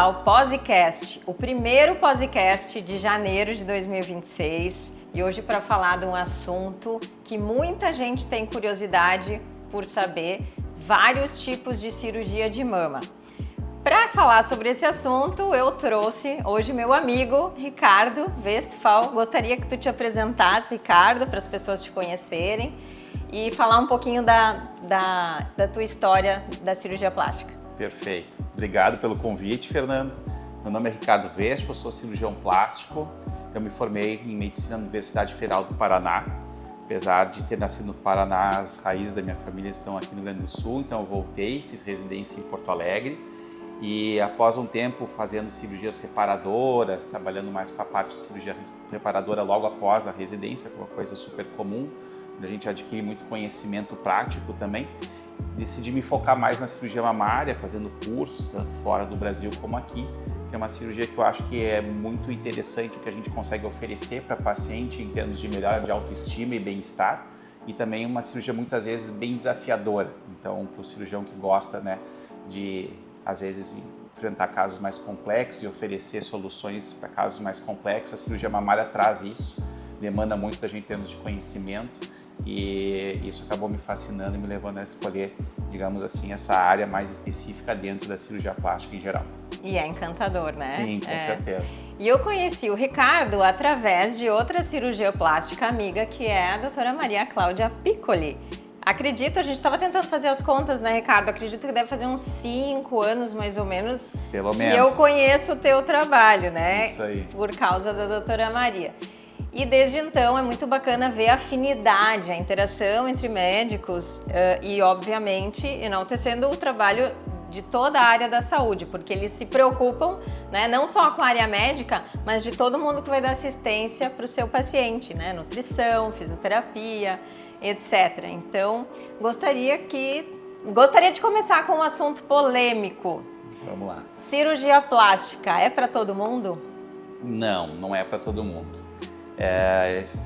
ao Posicast, o primeiro podcast de janeiro de 2026. E hoje para falar de um assunto que muita gente tem curiosidade por saber, vários tipos de cirurgia de mama. Para falar sobre esse assunto, eu trouxe hoje meu amigo Ricardo Westphal. Gostaria que tu te apresentasse, Ricardo, para as pessoas te conhecerem e falar um pouquinho da tua história da cirurgia plástica. Perfeito. Obrigado pelo convite, Fernando. Meu nome é Ricardo Westphal, sou cirurgião plástico. Eu me formei em medicina na Universidade Federal do Paraná. Apesar de ter nascido no Paraná, as raízes da minha família estão aqui no Rio Grande do Sul, então eu voltei, fiz residência em Porto Alegre. E após um tempo fazendo cirurgias reparadoras, trabalhando mais com a parte de cirurgia reparadora logo após a residência, que é uma coisa super comum, onde a gente adquire muito conhecimento prático também, decidi me focar mais na cirurgia mamária, fazendo cursos tanto fora do Brasil como aqui, que é uma cirurgia que eu acho que é muito interessante o que a gente consegue oferecer para paciente em termos de melhora de autoestima e bem-estar, e também uma cirurgia muitas vezes bem desafiadora. Então, para o cirurgião que gosta, de às vezes enfrentar casos mais complexos e oferecer soluções para casos mais complexos, a cirurgia mamária traz isso, demanda muito da gente em termos de conhecimento, e isso acabou me fascinando e me levando a escolher, digamos assim, essa área mais específica dentro da cirurgia plástica em geral. E é encantador, né? Sim, com certeza. E eu conheci o Ricardo através de outra cirurgia plástica amiga, que é a doutora Maria Cláudia Piccoli. Acredito, a gente estava tentando fazer as contas, né, Ricardo? Acredito que deve fazer uns 5 anos, mais ou menos, Pelo que menos. eu conheço o teu trabalho, né? Isso aí. Por causa da doutora Maria. E desde então é muito bacana ver a afinidade, a interação entre médicos e, obviamente, enaltecendo o trabalho de toda a área da saúde, porque eles se preocupam, né, não só com a área médica, mas de todo mundo que vai dar assistência para o seu paciente, né? Nutrição, fisioterapia, etc. Então, gostaria de começar com um assunto polêmico. Vamos lá. Cirurgia plástica é para todo mundo? Não, não é para todo mundo.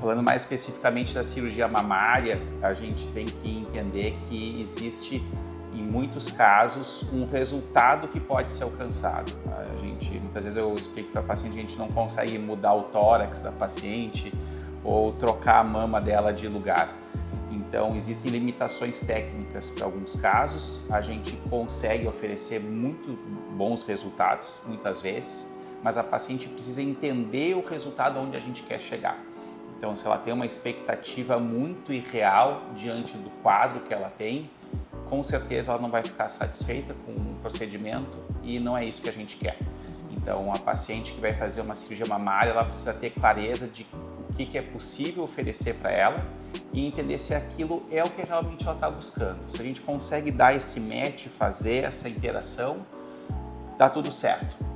Falando mais especificamente da cirurgia mamária, a gente tem que entender que existe, em muitos casos, um resultado que pode ser alcançado. Muitas vezes eu explico para a paciente, a gente não consegue mudar o tórax da paciente ou trocar a mama dela de lugar. Então, existem limitações técnicas para alguns casos, a gente consegue oferecer muito bons resultados, muitas vezes, mas a paciente precisa entender o resultado onde a gente quer chegar. Então, se ela tem uma expectativa muito irreal diante do quadro que ela tem, com certeza ela não vai ficar satisfeita com o procedimento e não é isso que a gente quer. Então, a paciente que vai fazer uma cirurgia mamária, ela precisa ter clareza de o que é possível oferecer para ela e entender se aquilo é o que realmente ela está buscando. Se a gente consegue dar esse match, fazer essa interação, dá tudo certo.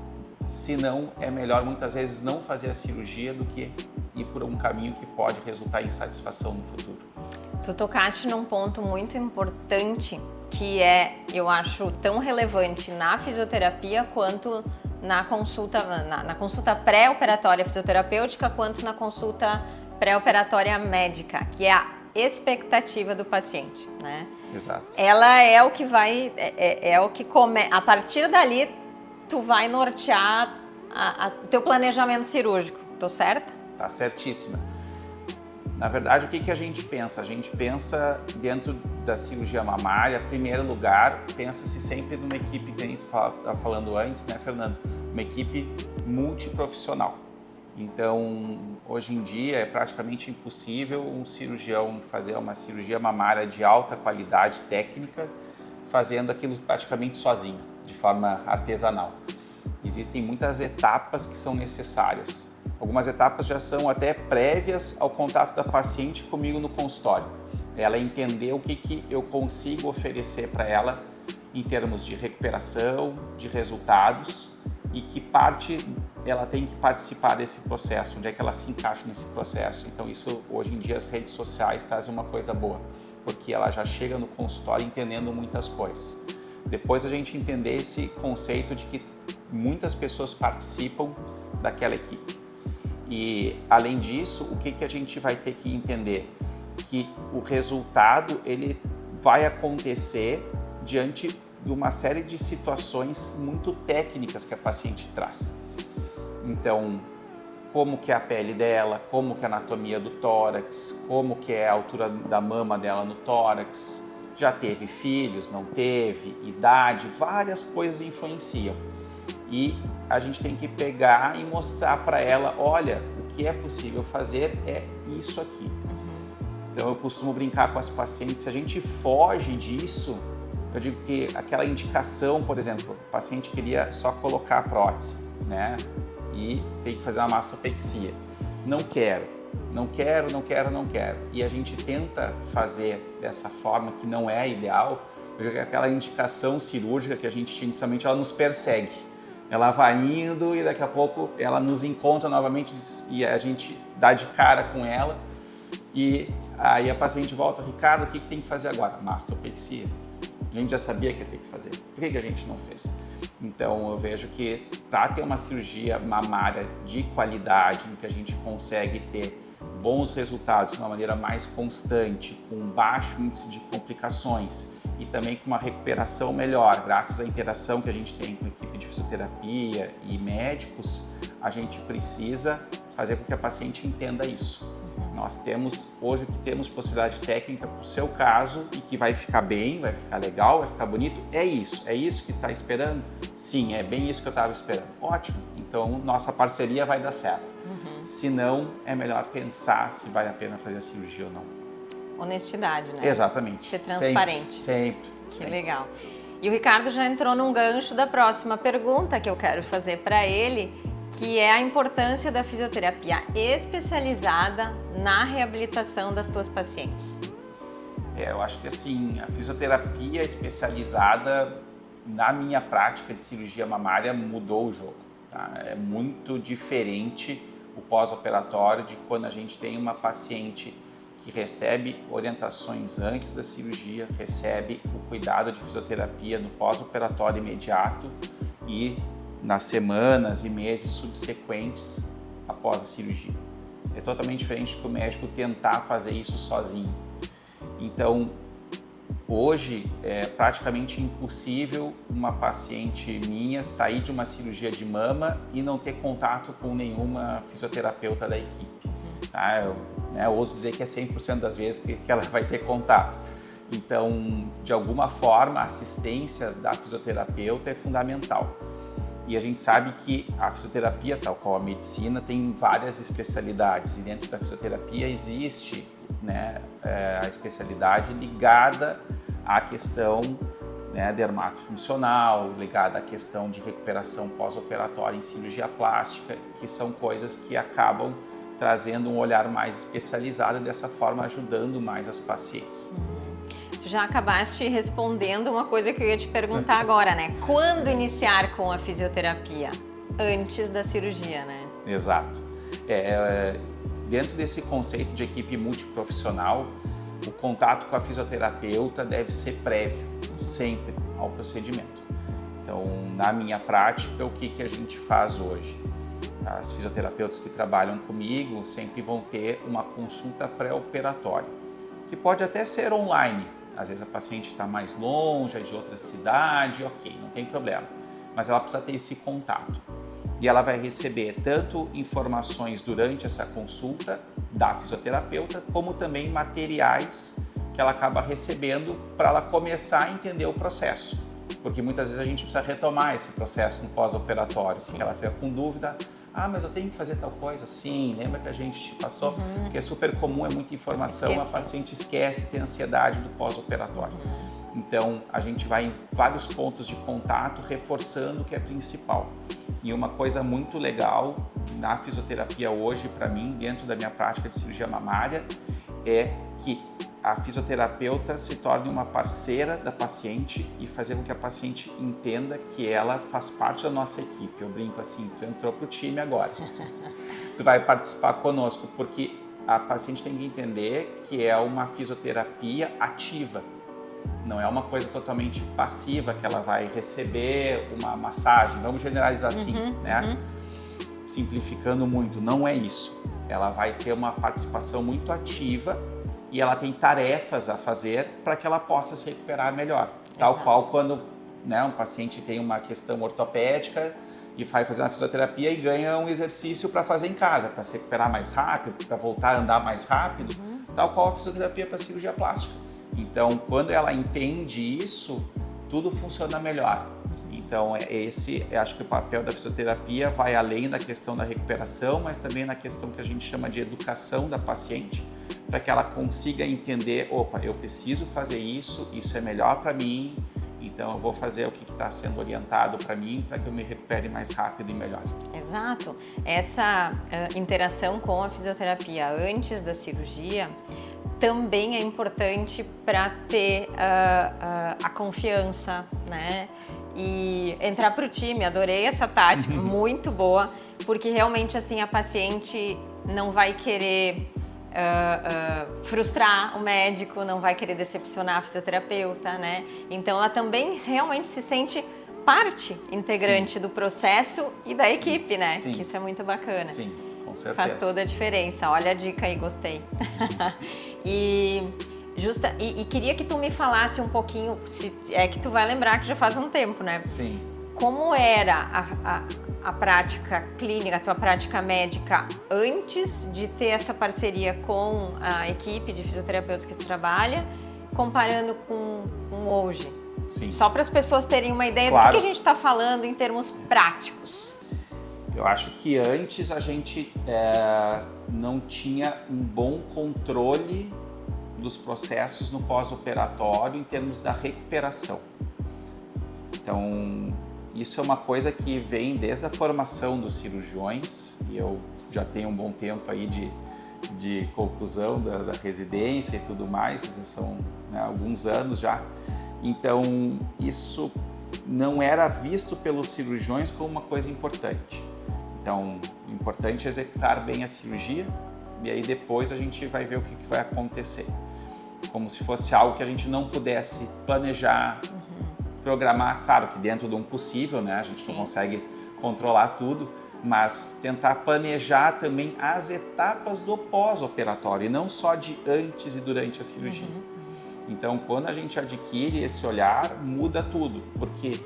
Se não, é melhor muitas vezes não fazer a cirurgia do que ir por um caminho que pode resultar em insatisfação no futuro. Tu tocaste num ponto muito importante que é, eu acho, tão relevante na fisioterapia quanto na consulta pré-operatória fisioterapêutica quanto na consulta pré-operatória médica, que é a expectativa do paciente, né? Exato. Ela é o que vai, a partir dali tu vai nortear o teu planejamento cirúrgico, tô certa? Tá certíssima. Na verdade, o que a gente pensa? A gente pensa dentro da cirurgia mamária, em primeiro lugar, pensa-se sempre numa equipe que a gente estava falando antes, né, Fernando? Uma equipe multiprofissional. Então, hoje em dia é praticamente impossível um cirurgião fazer uma cirurgia mamária de alta qualidade técnica fazendo aquilo praticamente sozinho, de forma artesanal. Existem muitas etapas que são necessárias. Algumas etapas já são até prévias ao contato da paciente comigo no consultório. Ela entender o que eu consigo oferecer para ela em termos de recuperação, de resultados e que parte ela tem que participar desse processo, onde é que ela se encaixa nesse processo. Então isso, hoje em dia, as redes sociais trazem uma coisa boa, porque ela já chega no consultório entendendo muitas coisas. Depois a gente entender esse conceito de que muitas pessoas participam daquela equipe. E, além disso, o que a gente vai ter que entender? Que o resultado ele vai acontecer diante de uma série de situações muito técnicas que a paciente traz. Então, como que é a pele dela, como que é a anatomia do tórax, como que é a altura da mama dela no tórax, já teve filhos, não teve, idade, várias coisas influenciam. E a gente tem que pegar e mostrar para ela, olha, o que é possível fazer é isso aqui. Então eu costumo brincar com as pacientes, se a gente foge disso, eu digo que aquela indicação, por exemplo, o paciente queria só colocar a prótese, né? E tem que fazer uma mastopexia. Não quero. E a gente tenta fazer dessa forma que não é ideal, porque aquela indicação cirúrgica que a gente tinha inicialmente, ela nos persegue. Ela vai indo e daqui a pouco ela nos encontra novamente e a gente dá de cara com ela. E aí a paciente volta, Ricardo, o que tem que fazer agora? Mastopexia. A gente já sabia que ia ter que fazer. Por que a gente não fez? Então eu vejo que para ter uma cirurgia mamária de qualidade, em que a gente consegue ter bons resultados de uma maneira mais constante, com baixo índice de complicações e também com uma recuperação melhor, graças à interação que a gente tem com a equipe de fisioterapia e médicos, a gente precisa fazer com que a paciente entenda isso. Nós temos, hoje, o que temos possibilidade técnica para o seu caso e que vai ficar bem, vai ficar legal, vai ficar bonito, é isso que está esperando? Sim, é bem isso que eu estava esperando. Ótimo, então nossa parceria vai dar certo. Se não, é melhor pensar se vale a pena fazer a cirurgia ou não. Honestidade, né? Exatamente. Ser transparente. Sempre. Que legal. E o Ricardo já entrou num gancho da próxima pergunta que eu quero fazer para ele, que é a importância da fisioterapia especializada na reabilitação das tuas pacientes. Eu acho que assim, a fisioterapia especializada na minha prática de cirurgia mamária mudou o jogo. Tá? É muito diferente o pós-operatório de quando a gente tem uma paciente que recebe orientações antes da cirurgia, recebe o cuidado de fisioterapia no pós-operatório imediato e nas semanas e meses subsequentes após a cirurgia. É totalmente diferente do médico tentar fazer isso sozinho. Então, hoje é praticamente impossível uma paciente minha sair de uma cirurgia de mama e não ter contato com nenhuma fisioterapeuta da equipe. Tá? Eu ouso dizer que é 100% das vezes que ela vai ter contato. Então, de alguma forma, a assistência da fisioterapeuta é fundamental. E a gente sabe que a fisioterapia, tal qual a medicina, tem várias especialidades. E dentro da fisioterapia existe, né, a especialidade ligada à questão, né, dermatofuncional, ligada à questão de recuperação pós-operatória em cirurgia plástica, que são coisas que acabam trazendo um olhar mais especializado e dessa forma ajudando mais as pacientes. Tu já acabaste respondendo uma coisa que eu ia te perguntar agora, né? Quando iniciar com a fisioterapia? Antes da cirurgia, né? Exato. Dentro desse conceito de equipe multiprofissional, o contato com a fisioterapeuta deve ser prévio, sempre, ao procedimento. Então, na minha prática, o que a gente faz hoje? As fisioterapeutas que trabalham comigo sempre vão ter uma consulta pré-operatória, que pode até ser online. Às vezes a paciente está mais longe, é de outra cidade, ok, não tem problema. Mas ela precisa ter esse contato. E ela vai receber tanto informações durante essa consulta da fisioterapeuta, como também materiais que ela acaba recebendo para ela começar a entender o processo. Porque muitas vezes a gente precisa retomar esse processo no pós-operatório, porque ela fica com dúvida. Ah, mas eu tenho que fazer tal coisa? Sim, lembra que a gente te passou? Que é super comum, é muita informação, a paciente esquece, tem ansiedade do pós-operatório. Então, a gente vai em vários pontos de contato, reforçando o que é principal. E uma coisa muito legal na fisioterapia hoje, para mim, dentro da minha prática de cirurgia mamária, é que a fisioterapeuta se torne uma parceira da paciente e fazer com que a paciente entenda que ela faz parte da nossa equipe. Eu brinco assim, tu entrou pro time agora. Tu vai participar conosco, porque a paciente tem que entender que é uma fisioterapia ativa. Não é uma coisa totalmente passiva, que ela vai receber uma massagem. Vamos generalizar assim, né? Simplificando muito, não é isso. Ela vai ter uma participação muito ativa e ela tem tarefas a fazer para que ela possa se recuperar melhor. Tal qual quando né? Um paciente tem uma questão ortopédica e vai fazer uma fisioterapia e ganha um exercício para fazer em casa, para se recuperar mais rápido, para voltar a andar mais rápido, tal qual a fisioterapia para cirurgia plástica. Então, quando ela entende isso, tudo funciona melhor. Então, acho que o papel da fisioterapia vai além da questão da recuperação, mas também na questão que a gente chama de educação da paciente, para que ela consiga entender, opa, eu preciso fazer isso é melhor para mim, então eu vou fazer o que está sendo orientado para mim, para que eu me recupere mais rápido e melhor. Exato. Essa interação com a fisioterapia antes da cirurgia também é importante para ter a confiança, né? E entrar para o time. Adorei essa tática, muito boa, porque realmente assim a paciente não vai querer frustrar o médico, não vai querer decepcionar a fisioterapeuta, né? Então ela também realmente se sente parte integrante do processo e da equipe, né? Sim. Que isso é muito bacana. Sim, com certeza. Faz toda a diferença. Olha a dica aí, gostei. E queria que tu me falasse um pouquinho, se é que tu vai lembrar que já faz um tempo, né? Sim. Como era a prática clínica, a tua prática médica antes de ter essa parceria com a equipe de fisioterapeutas que tu trabalha, comparando com hoje? Sim. Só para as pessoas terem uma ideia Claro. do que a gente está falando em termos práticos. Eu acho que antes a gente não tinha um bom controle dos processos no pós-operatório em termos da recuperação. Então, isso é uma coisa que vem desde a formação dos cirurgiões, e eu já tenho um bom tempo aí de conclusão da residência e tudo mais, já são alguns anos já. Então, isso não era visto pelos cirurgiões como uma coisa importante. Então, o importante é executar bem a cirurgia e aí depois a gente vai ver o que vai acontecer. Como se fosse algo que a gente não pudesse planejar, programar, claro que dentro de um possível, né? A gente não consegue controlar tudo, mas tentar planejar também as etapas do pós-operatório e não só de antes e durante a cirurgia. Então, quando a gente adquire esse olhar, muda tudo, porque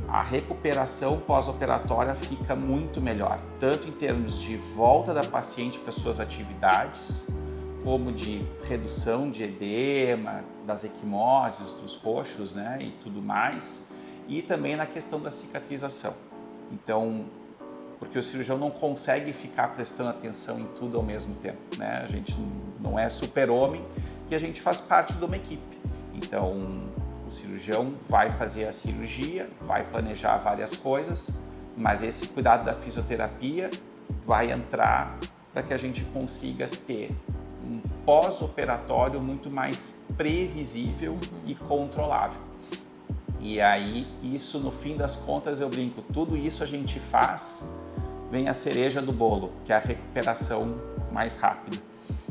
a recuperação pós-operatória fica muito melhor, tanto em termos de volta da paciente para suas atividades, como de redução de edema, das equimoses, dos roxos, né, e tudo mais, e também na questão da cicatrização. Então, porque o cirurgião não consegue ficar prestando atenção em tudo ao mesmo tempo, né? A gente não é super-homem e a gente faz parte de uma equipe. Então, o cirurgião vai fazer a cirurgia, vai planejar várias coisas, mas esse cuidado da fisioterapia vai entrar para que a gente consiga ter um pós-operatório muito mais previsível e controlável. E aí, isso no fim das contas, eu brinco, tudo isso a gente faz, vem a cereja do bolo, que é a recuperação mais rápida.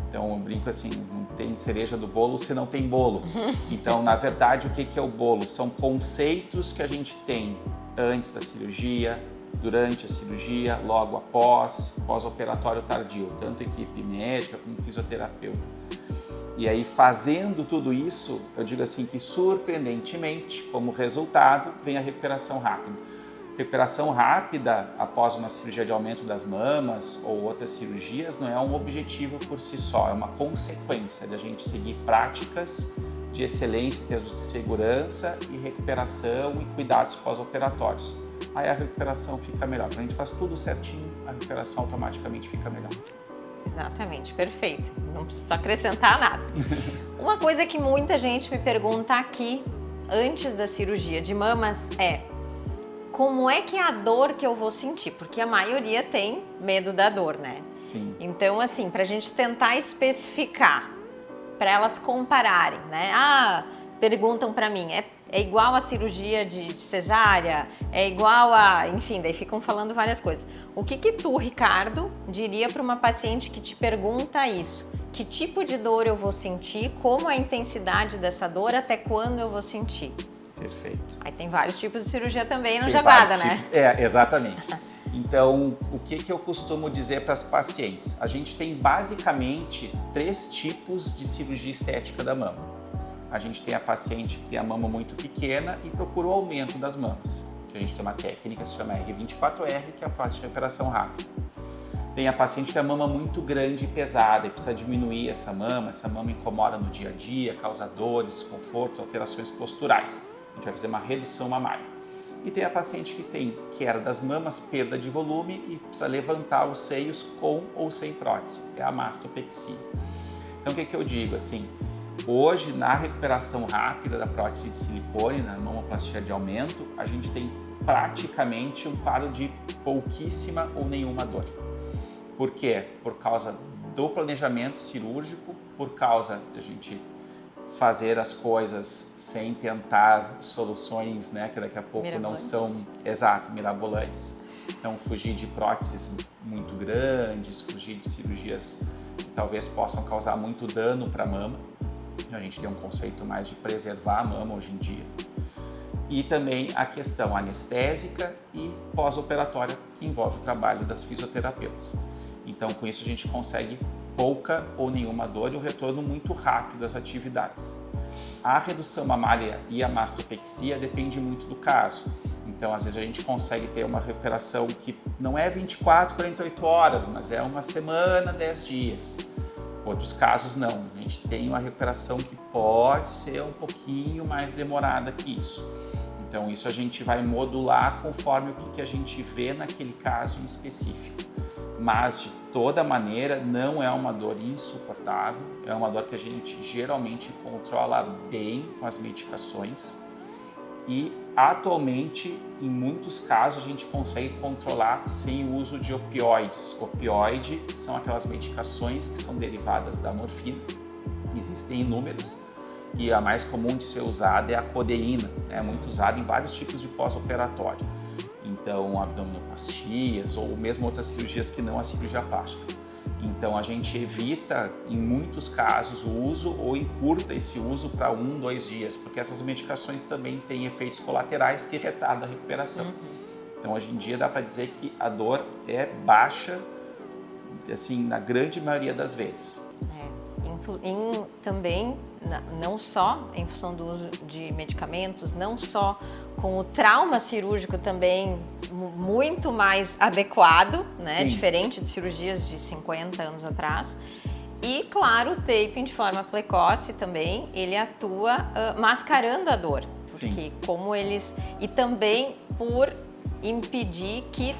Então, eu brinco assim, não tem cereja do bolo se não tem bolo. Então, na verdade, o que é o bolo? São conceitos que a gente tem antes da cirurgia, durante a cirurgia, logo após, pós-operatório tardio, tanto equipe médica como fisioterapeuta. E aí, fazendo tudo isso, eu digo assim que, surpreendentemente, como resultado, vem a recuperação rápida. Recuperação rápida após uma cirurgia de aumento das mamas ou outras cirurgias não é um objetivo por si só, é uma consequência de a gente seguir práticas de excelência em termos de segurança e recuperação e cuidados pós-operatórios. Aí a recuperação fica melhor. Quando a gente faz tudo certinho, a recuperação automaticamente fica melhor. Exatamente, perfeito. Não preciso acrescentar nada. Uma coisa que muita gente me pergunta aqui, antes da cirurgia de mamas, é como é que é a dor que eu vou sentir? Porque a maioria tem medo da dor, né? Sim. Então, assim, pra gente tentar especificar, para elas compararem, né? Perguntam pra mim, é igual a cirurgia de cesárea? É igual a... Enfim, daí ficam falando várias coisas. O que tu, Ricardo, diria para uma paciente que te pergunta isso? Que tipo de dor eu vou sentir? Como é a intensidade dessa dor? Até quando eu vou sentir? Perfeito. Aí tem vários tipos de cirurgia também no Tem Jaguada, né? tipos. Exatamente. Então, o que eu costumo dizer para as pacientes? A gente tem basicamente 3 tipos de cirurgia estética da mama. a gente tem a paciente que tem a mama muito pequena e procura o aumento das mamas. Que a gente tem uma técnica que se chama R24R, que é a prótese de recuperação rápida. Tem a paciente que tem a mama muito grande e pesada e precisa diminuir essa mama incomoda no dia a dia, causa dores, desconfortos, alterações posturais. A gente vai fazer uma redução mamária. E tem a paciente que tem queda das mamas, perda de volume e precisa levantar os seios com ou sem prótese, é a mastopexia. Então o que eu digo assim? Hoje, na recuperação rápida da prótese de silicone, na mamoplastia de aumento, a gente tem praticamente um quadro de pouquíssima ou nenhuma dor. Por quê? Por causa do planejamento cirúrgico, por causa de a gente fazer as coisas sem tentar soluções, né, que daqui a pouco não são, mirabolantes. Então, fugir de próteses muito grandes, fugir de cirurgias que talvez possam causar muito dano para a mama. A gente tem um conceito mais de preservar a mama hoje em dia. E também a questão anestésica e pós-operatória, que envolve o trabalho das fisioterapeutas. Então, com isso, a gente consegue pouca ou nenhuma dor e um retorno muito rápido das atividades. A redução mamária e a mastopexia depende muito do caso. Então, às vezes, a gente consegue ter uma recuperação que não é 24, 48 horas, mas é uma semana, 10 dias. Outros casos, não. A gente tem uma recuperação que pode ser um pouquinho mais demorada que isso. Então, isso a gente vai modular conforme o que a gente vê naquele caso em específico. Mas, de toda maneira, não é uma dor insuportável, é uma dor que a gente geralmente controla bem com as medicações e, atualmente, em muitos casos, a gente consegue controlar sem o uso de opioides. Opioide são aquelas medicações que são derivadas da morfina, existem inúmeras, e a mais comum de ser usada é a codeína, é muito usada em vários tipos de pós-operatório. Então, abdominoplastias ou mesmo outras cirurgias que não a cirurgia plástica. Então, a gente evita, em muitos casos, o uso ou encurta esse uso para 1, 2 dias, porque essas medicações também têm efeitos colaterais que retardam a recuperação. Então, hoje em dia, dá para dizer que a dor é baixa, assim, na grande maioria das vezes. Também, não só em função do uso de medicamentos, não só com o trauma cirúrgico também muito mais adequado, né? Sim. Diferente de cirurgias de 50 anos atrás. E, claro, o taping de forma precoce também, ele atua mascarando a dor. Porque Sim. como eles... E também por impedir que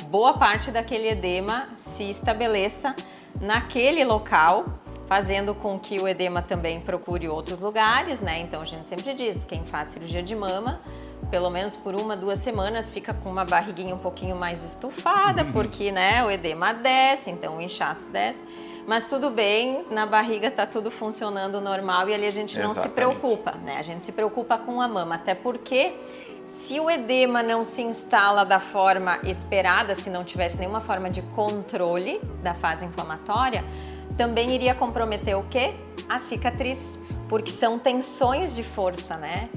boa parte daquele edema se estabeleça naquele local, fazendo com que o edema também procure outros lugares, né? Então a gente sempre diz, quem faz cirurgia de mama, pelo menos por 1, 2 semanas, fica com uma barriguinha um pouquinho mais estufada, porque, né, o edema desce, então o inchaço desce. Mas tudo bem, na barriga tá tudo funcionando normal e ali a gente não se preocupa, né? A gente se preocupa com a mama, até porque se o edema não se instala da forma esperada, se não tivesse nenhuma forma de controle da fase inflamatória, também iria comprometer o quê? A cicatriz, porque são tensões de força, né?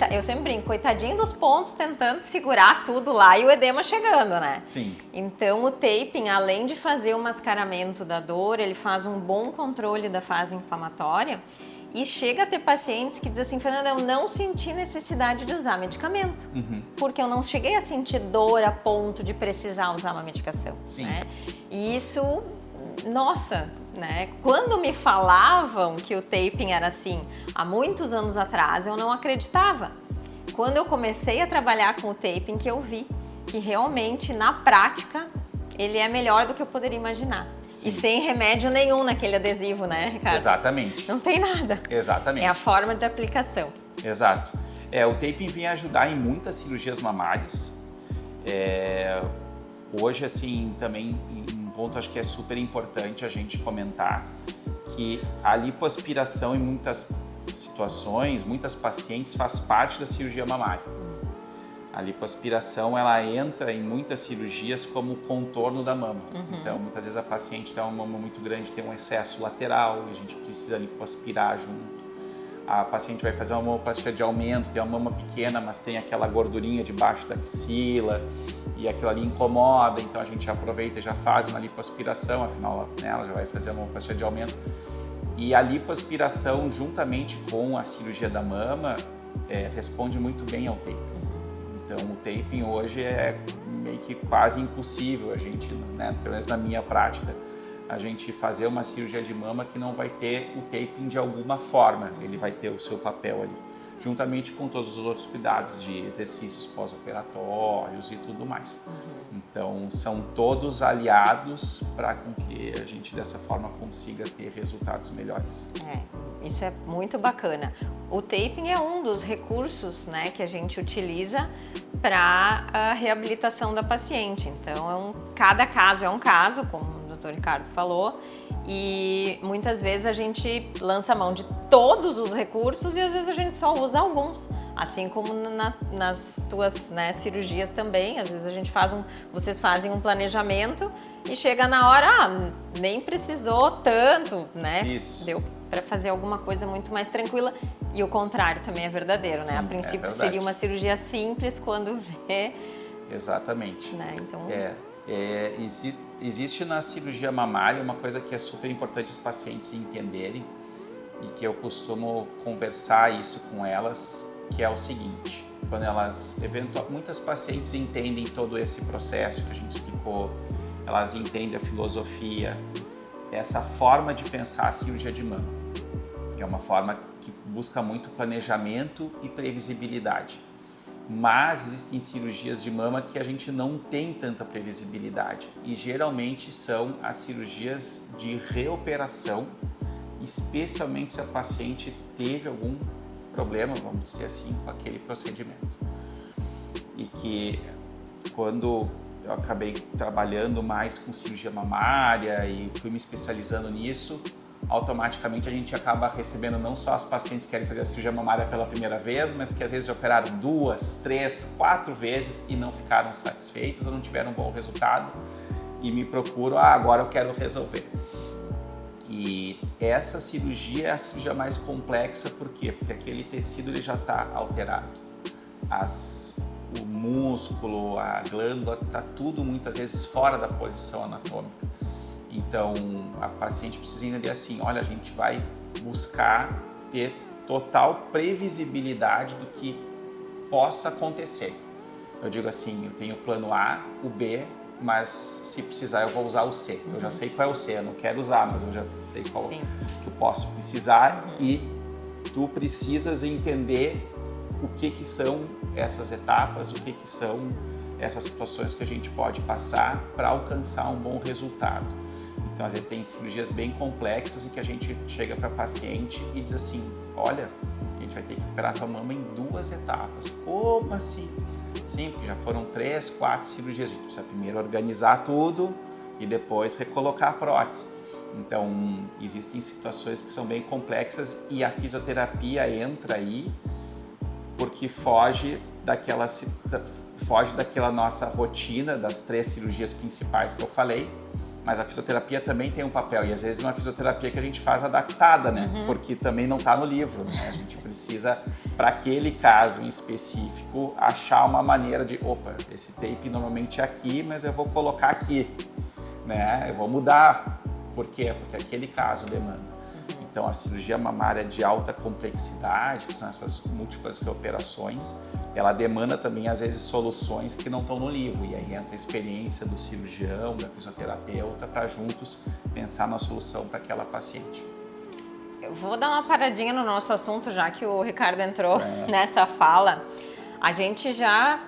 Eu sempre brinco, coitadinho dos pontos tentando segurar tudo lá e o edema chegando, né? Sim. Então o taping, além de fazer o mascaramento da dor, ele faz um bom controle da fase inflamatória e chega a ter pacientes que dizem assim, Fernanda, eu não senti necessidade de usar medicamento, porque eu não cheguei a sentir dor a ponto de precisar usar uma medicação, Sim. né? E isso... Nossa, né? Quando me falavam que o taping era assim, há muitos anos atrás, eu não acreditava. Quando eu comecei a trabalhar com o taping, que eu vi que realmente, na prática, ele é melhor do que eu poderia imaginar. Sim. E sem remédio nenhum naquele adesivo, né, Ricardo? Exatamente. Não tem nada. Exatamente. É a forma de aplicação. Exato. O taping vem ajudar em muitas cirurgias mamárias. Hoje, assim, também... ponto acho que é super importante a gente comentar que a lipoaspiração em muitas situações, muitas pacientes faz parte da cirurgia mamária. A lipoaspiração ela entra em muitas cirurgias como contorno da mama. Então muitas vezes a paciente tem uma mama muito grande, tem um excesso lateral e a gente precisa lipoaspirar junto. A paciente vai fazer uma mamoplastia de aumento, tem uma mama pequena, mas tem aquela gordurinha debaixo da axila e aquilo ali incomoda, então a gente aproveita e já faz uma lipoaspiração, afinal, né, ela já vai fazer uma mamoplastia de aumento. E a lipoaspiração, juntamente com a cirurgia da mama, responde muito bem ao taping. Então, o taping hoje é meio que quase impossível a gente, né, pelo menos na minha prática, a gente fazer uma cirurgia de mama que não vai ter o taping de alguma forma, ele vai ter o seu papel ali, juntamente com todos os outros cuidados de exercícios pós-operatórios e tudo mais. Então, são todos aliados para que a gente dessa forma consiga ter resultados melhores. Isso é muito bacana. O taping é um dos recursos, né, que a gente utiliza para a reabilitação da paciente. Então, cada caso é um caso, como o Dr. Ricardo falou, e muitas vezes a gente lança a mão de todos os recursos e às vezes a gente só usa alguns, assim como nas tuas, né, cirurgias também. Às vezes vocês fazem um planejamento e chega na hora, nem precisou tanto, né? Isso. Deu para fazer alguma coisa muito mais tranquila, e o contrário também é verdadeiro, né? Sim, A princípio é seria uma cirurgia simples quando vê. Exatamente. Né? Então... existe na cirurgia mamária uma coisa que é super importante os pacientes entenderem e que eu costumo conversar isso com elas, que é o seguinte: quando muitas pacientes entendem todo esse processo que a gente explicou, elas entendem a filosofia, essa forma de pensar a cirurgia de mama, que é uma forma que busca muito planejamento e previsibilidade. Mas existem cirurgias de mama que a gente não tem tanta previsibilidade e geralmente são as cirurgias de reoperação, especialmente se a paciente teve algum problema, vamos dizer assim, com aquele procedimento. E que quando eu acabei trabalhando mais com cirurgia mamária e fui me especializando nisso, automaticamente a gente acaba recebendo não só as pacientes que querem fazer a cirurgia mamária pela primeira vez, mas que às vezes já operaram 2, 3, 4 vezes e não ficaram satisfeitas ou não tiveram um bom resultado e me procuram, agora eu quero resolver. E essa cirurgia é a cirurgia mais complexa, por quê? Porque aquele tecido ele já está alterado. O músculo, a glândula, está tudo muitas vezes fora da posição anatômica. Então, a paciente precisa entender assim, olha, a gente vai buscar ter total previsibilidade do que possa acontecer. Eu digo assim, eu tenho o plano A, o B, mas se precisar eu vou usar o C. Eu já sei qual é o C, eu não quero usar, mas eu já sei qual que eu posso precisar e tu precisas entender o que são essas etapas, o que são essas situações que a gente pode passar para alcançar um bom resultado. Então, às vezes tem cirurgias bem complexas em que a gente chega para a paciente e diz assim, olha, a gente vai ter que operar tua mama em 2 etapas. Como assim? Sim, porque já foram 3, 4 cirurgias. A gente precisa primeiro organizar tudo e depois recolocar a prótese. Então, existem situações que são bem complexas e a fisioterapia entra aí porque foge daquela nossa rotina das 3 cirurgias principais que eu falei, mas a fisioterapia também tem um papel e às vezes é uma fisioterapia que a gente faz adaptada, né? Porque também não está no livro, né? A gente precisa, para aquele caso em específico, achar uma maneira de, opa, esse tape normalmente é aqui, mas eu vou colocar aqui, né? Eu vou mudar. Por quê? Porque aquele caso demanda. Então, a cirurgia mamária de alta complexidade, que são essas múltiplas reoperações, ela demanda também, às vezes, soluções que não estão no livro. E aí entra a experiência do cirurgião, da fisioterapeuta, para juntos pensar na solução para aquela paciente. Eu vou dar uma paradinha no nosso assunto, já que o Ricardo entrou nessa fala. A gente já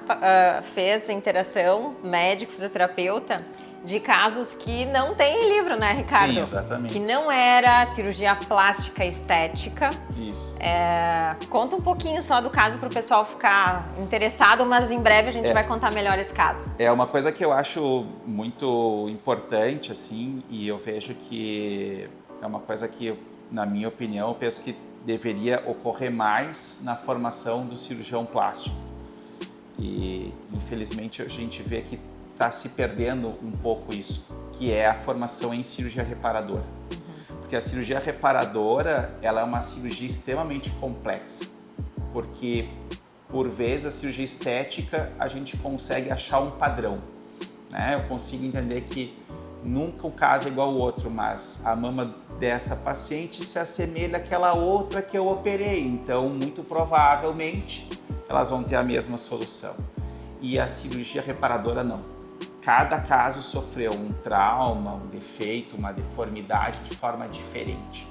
fez interação médico-fisioterapeuta de casos que não tem em livro, né, Ricardo? Sim, exatamente. Que não era cirurgia plástica estética. Isso. Conta um pouquinho só do caso para o pessoal ficar interessado, mas em breve a gente vai contar melhor esse caso. É uma coisa que eu acho muito importante, assim, e eu vejo que é uma coisa que, na minha opinião, eu penso que deveria ocorrer mais na formação do cirurgião plástico. E, infelizmente, a gente vê que está se perdendo um pouco isso, que é a formação em cirurgia reparadora. Porque a cirurgia reparadora, ela é uma cirurgia extremamente complexa, porque por vezes a cirurgia estética a gente consegue achar um padrão, né? Eu consigo entender que nunca o caso é igual ao outro, mas a mama dessa paciente se assemelha àquela outra que eu operei, então muito provavelmente elas vão ter a mesma solução. E a cirurgia reparadora não. Cada caso sofreu um trauma, um defeito, uma deformidade de forma diferente.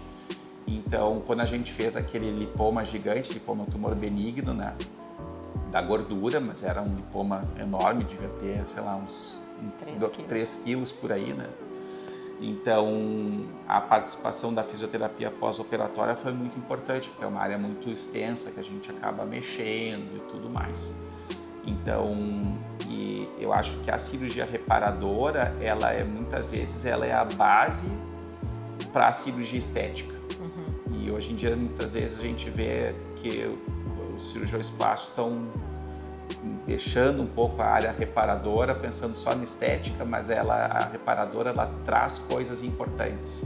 Então, quando a gente fez aquele lipoma gigante, lipoma tumor benigno, né, da gordura, mas era um lipoma enorme, devia ter, sei lá, uns 3 quilos por aí, né? Então, a participação da fisioterapia pós-operatória foi muito importante, porque é uma área muito extensa que a gente acaba mexendo e tudo mais. Então, e eu acho que a cirurgia reparadora, ela é muitas vezes ela é a base para a cirurgia estética. E hoje em dia, muitas vezes a gente vê que os cirurgiões plásticos estão deixando um pouco a área reparadora, pensando só na estética, mas a reparadora ela traz coisas importantes,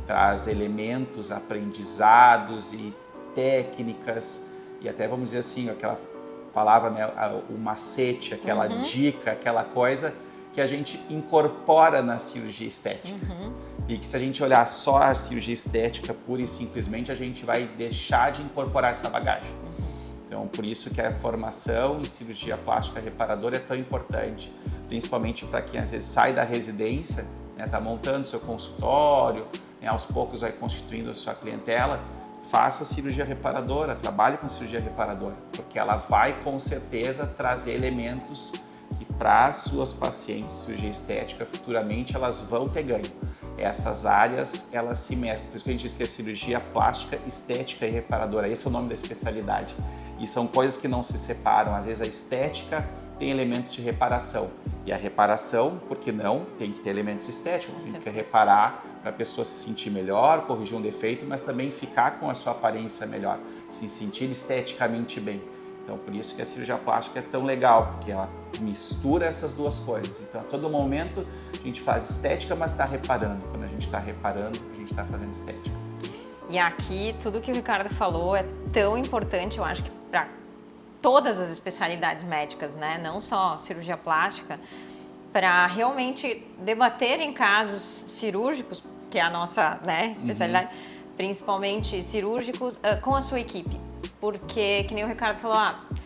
traz elementos, aprendizados e técnicas, e até vamos dizer assim, aquela palavra, né, o macete, aquela dica, aquela coisa que a gente incorpora na cirurgia estética. E que se a gente olhar só a cirurgia estética pura e simplesmente, a gente vai deixar de incorporar essa bagagem. Então, por isso que a formação em cirurgia plástica reparadora é tão importante, principalmente para quem às vezes sai da residência, né, tá montando seu consultório, né, aos poucos vai constituindo a sua clientela, faça cirurgia reparadora, trabalhe com cirurgia reparadora, porque ela vai com certeza trazer elementos que para as suas pacientes de cirurgia estética futuramente elas vão ter ganho. Essas áreas, elas se mesclam. Por isso que a gente diz que é cirurgia plástica, estética e reparadora. Esse é o nome da especialidade. E são coisas que não se separam. Às vezes a estética tem elementos de reparação. E a reparação, por que não, tem que ter elementos estéticos. Tem que reparar para a pessoa se sentir melhor, corrigir um defeito, mas também ficar com a sua aparência melhor, se sentir esteticamente bem. Então, por isso que a cirurgia plástica é tão legal, porque ela mistura essas duas coisas. Então, a todo momento a gente faz estética, mas está reparando. Quando a gente está reparando, a gente está fazendo estética. E aqui, tudo que o Ricardo falou é tão importante, eu acho que para todas as especialidades médicas, né? Não só cirurgia plástica, para realmente debater em casos cirúrgicos, que é a nossa, né, especialidade, principalmente cirúrgicos, com a sua equipe. Porque, que nem o Ricardo falou,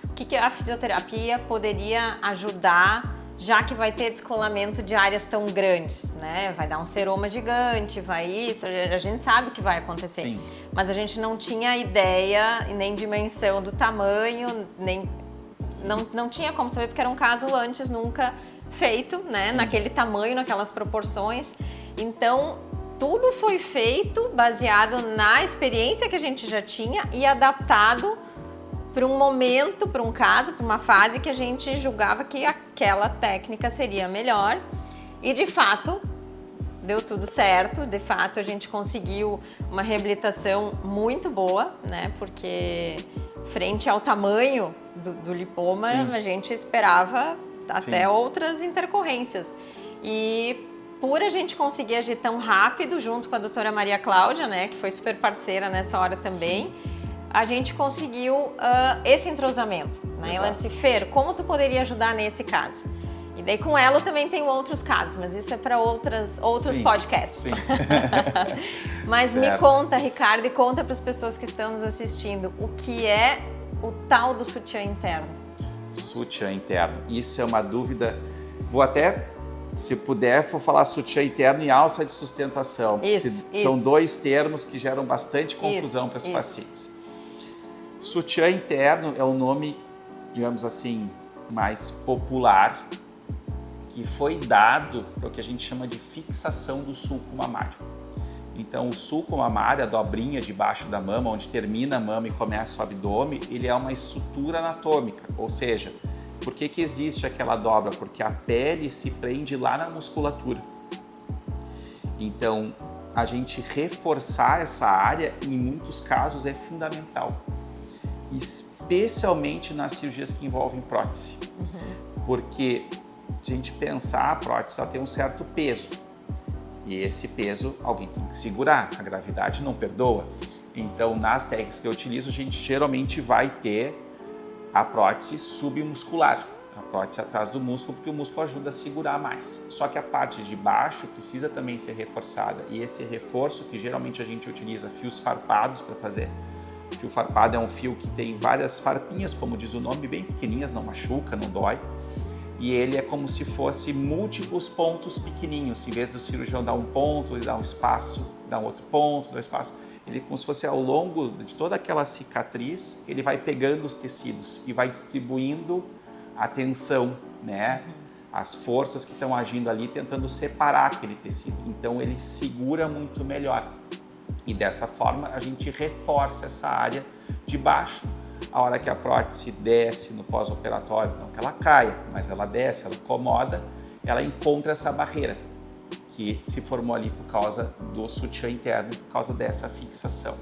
o que a fisioterapia poderia ajudar, já que vai ter descolamento de áreas tão grandes, né? Vai dar um seroma gigante, vai isso, a gente sabe o que vai acontecer. Sim. Mas a gente não tinha ideia nem dimensão do tamanho, nem não tinha como saber, porque era um caso antes nunca feito, né? Sim. Naquele tamanho, naquelas proporções. Então, tudo foi feito baseado na experiência que a gente já tinha e adaptado para um momento, para um caso, para uma fase que a gente julgava que aquela técnica seria melhor. E, de fato, deu tudo certo. De fato, a gente conseguiu uma reabilitação muito boa, né? Porque, frente ao tamanho do lipoma, sim, a gente esperava até, sim, outras intercorrências. E por a gente conseguir agir tão rápido, junto com a doutora Maria Cláudia, né, que foi super parceira nessa hora também, sim, a gente conseguiu esse entrosamento. Né? Ela disse, Fer, como tu poderia ajudar nesse caso? E daí com ela eu também tenho outros casos, mas isso é para outros sim, podcasts. Sim. Mas certo. Me conta, Ricardo, e conta para as pessoas que estão nos assistindo, o que é o tal do sutiã interno? Sutiã interno, isso é uma dúvida, vou até... Se puder, vou falar sutiã interno e alça de sustentação. Isso. São dois termos que geram bastante confusão para as pacientes. Sutiã interno é o nome, digamos assim, mais popular, que foi dado para o que a gente chama de fixação do sulco mamário. Então, o sulco mamário, a dobrinha debaixo da mama, onde termina a mama e começa o abdômen, ele é uma estrutura anatômica, ou seja, por que existe aquela dobra? Porque a pele se prende lá na musculatura. Então, a gente reforçar essa área, em muitos casos, é fundamental. Especialmente nas cirurgias que envolvem prótese. Porque a gente pensar, a prótese ela tem um certo peso. E esse peso alguém tem que segurar. A gravidade não perdoa. Então, nas técnicas que eu utilizo, a gente geralmente vai ter a prótese submuscular. a prótese atrás do músculo, porque o músculo ajuda a segurar mais. Só que a parte de baixo precisa também ser reforçada, e esse reforço que geralmente a gente utiliza fios farpados para fazer. O fio farpado é um fio que tem várias farpinhas, como diz o nome, bem pequenininhas, não machuca, não dói. E ele é como se fosse múltiplos pontos pequenininhos. Em vez do cirurgião dar um ponto, ele dá um espaço, dá um outro ponto, dá um espaço. Ele, como se fosse ao longo de toda aquela cicatriz, ele vai pegando os tecidos e vai distribuindo a tensão, né? As forças que estão agindo ali, tentando separar aquele tecido. Então ele segura muito melhor. E dessa forma a gente reforça essa área de baixo. A hora que a prótese desce no pós-operatório, não que ela caia, mas ela desce, ela acomoda, ela encontra essa barreira que se formou ali por causa do sutiã interno, por causa dessa fixação.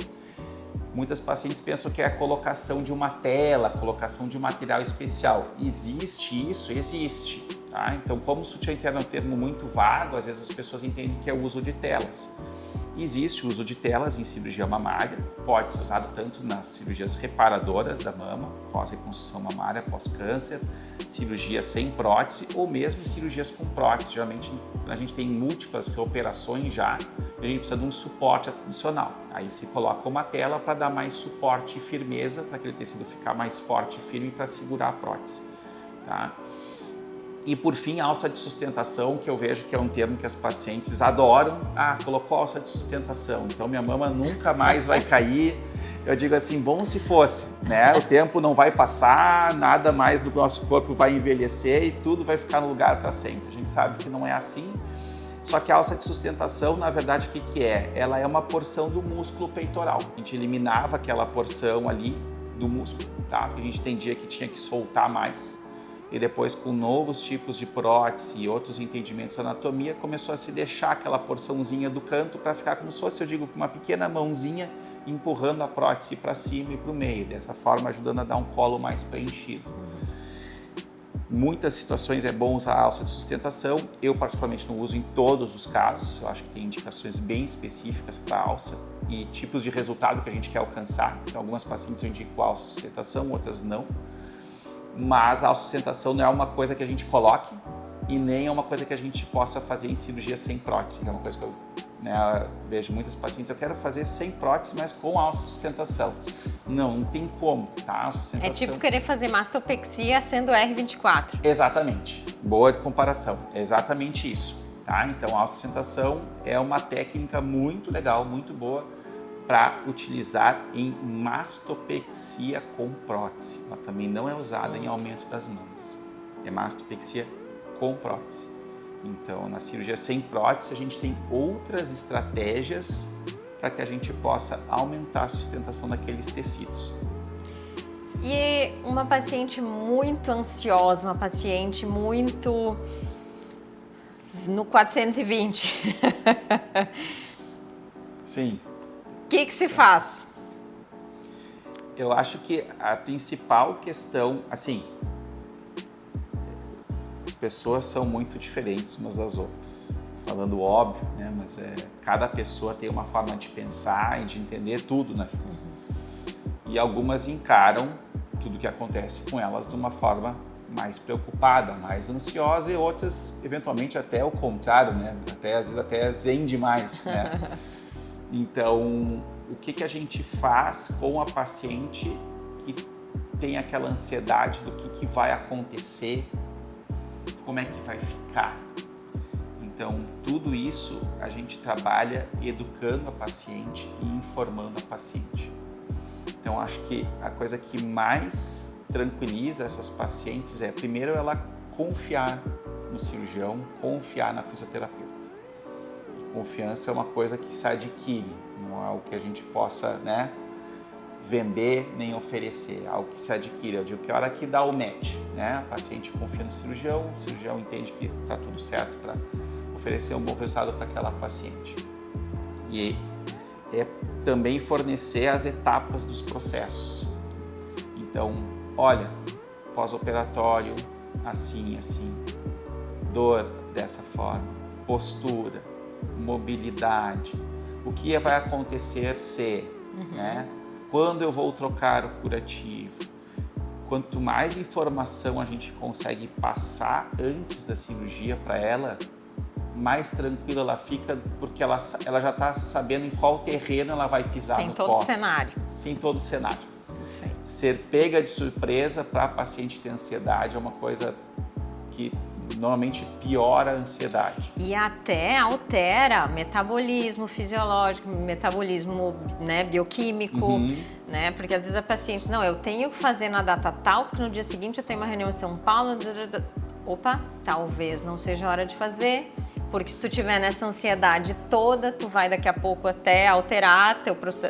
Muitas pacientes pensam que é a colocação de uma tela, a colocação de um material especial. Existe isso? Existe. Tá? Então, como o sutiã interno é um termo muito vago, às vezes as pessoas entendem que é o uso de telas. Existe o uso de telas em cirurgia mamária, pode ser usado tanto nas cirurgias reparadoras da mama, pós-reconstrução mamária, pós-câncer, cirurgias sem prótese ou mesmo cirurgias com prótese. Geralmente a gente tem múltiplas reoperações já, e a gente precisa de um suporte adicional. Aí se coloca uma tela para dar mais suporte e firmeza, para aquele tecido ficar mais forte e firme para segurar a prótese. Tá? E por fim, a alça de sustentação, que eu vejo que é um termo que as pacientes adoram. Ah, colocou alça de sustentação, então minha mama nunca mais vai cair. Eu digo assim, bom se fosse, né? O tempo não vai passar, nada mais do nosso corpo vai envelhecer e tudo vai ficar no lugar para sempre. A gente sabe que não é assim. Só que a alça de sustentação, na verdade, o que é? Ela é uma porção do músculo peitoral. A gente eliminava aquela porção ali do músculo, tá? Porque a gente entendia que tinha que soltar mais. E depois, com novos tipos de prótese e outros entendimentos da anatomia, começou a se deixar aquela porçãozinha do canto para ficar como se fosse, eu digo, uma pequena mãozinha empurrando a prótese para cima e para o meio, dessa forma ajudando a dar um colo mais preenchido. Muitas situações é bom usar a alça de sustentação, eu particularmente não uso em todos os casos, eu acho que tem indicações bem específicas para a alça e tipos de resultado que a gente quer alcançar. Então, algumas pacientes eu indico a alça de sustentação, outras não. Mas a sustentação não é uma coisa que a gente coloque e nem é uma coisa que a gente possa fazer em cirurgia sem prótese. É uma coisa que eu vejo muitas pacientes, eu quero fazer sem prótese, mas com alça de sustentação. Não tem como, tá? É tipo querer fazer mastopexia sendo R24. Exatamente. Boa comparação. É exatamente isso, tá? Então, a alça de sustentação é uma técnica muito legal, muito boa, para utilizar em mastopexia com prótese. Ela também não é usada em aumento das mamas. É mastopexia com prótese. Então, na cirurgia sem prótese, a gente tem outras estratégias para que a gente possa aumentar a sustentação daqueles tecidos. E uma paciente muito ansiosa, uma paciente muito no 420. Sim. O que se faz? Eu acho que a principal questão, assim, as pessoas são muito diferentes umas das outras. Falando óbvio, né? Mas cada pessoa tem uma forma de pensar e de entender tudo na vida. E algumas encaram tudo que acontece com elas de uma forma mais preocupada, mais ansiosa, e outras, eventualmente, até o contrário, né? Às vezes até zen demais, né? Então, o que a gente faz com a paciente que tem aquela ansiedade do que vai acontecer, como é que vai ficar? Então, tudo isso a gente trabalha educando a paciente e informando a paciente. Então, acho que a coisa que mais tranquiliza essas pacientes é, primeiro, ela confiar no cirurgião, confiar na fisioterapeuta. Confiança é uma coisa que se adquire, não é algo que a gente possa, né, vender nem oferecer, é algo que se adquire. Eu digo que a hora que dá o match, né, a paciente confia no cirurgião, o cirurgião entende que está tudo certo para oferecer um bom resultado para aquela paciente. E é também fornecer as etapas dos processos. Então, olha, pós-operatório, assim, dor dessa forma, postura, mobilidade, o que vai acontecer se, né? Quando eu vou trocar o curativo, quanto mais informação a gente consegue passar antes da cirurgia para ela, mais tranquila ela fica, porque ela já está sabendo em qual terreno ela vai pisar no pós. Tem todo o cenário. Tem todo o cenário. Isso aí. Ser pega de surpresa para a paciente ter ansiedade é uma coisa que normalmente piora a ansiedade. E até altera metabolismo fisiológico, metabolismo, né, bioquímico, né? Porque às vezes a paciente, não, eu tenho que fazer na data tal, porque no dia seguinte eu tenho uma reunião em São Paulo. Opa, talvez não seja hora de fazer. Porque se tu tiver nessa ansiedade toda, tu vai daqui a pouco até alterar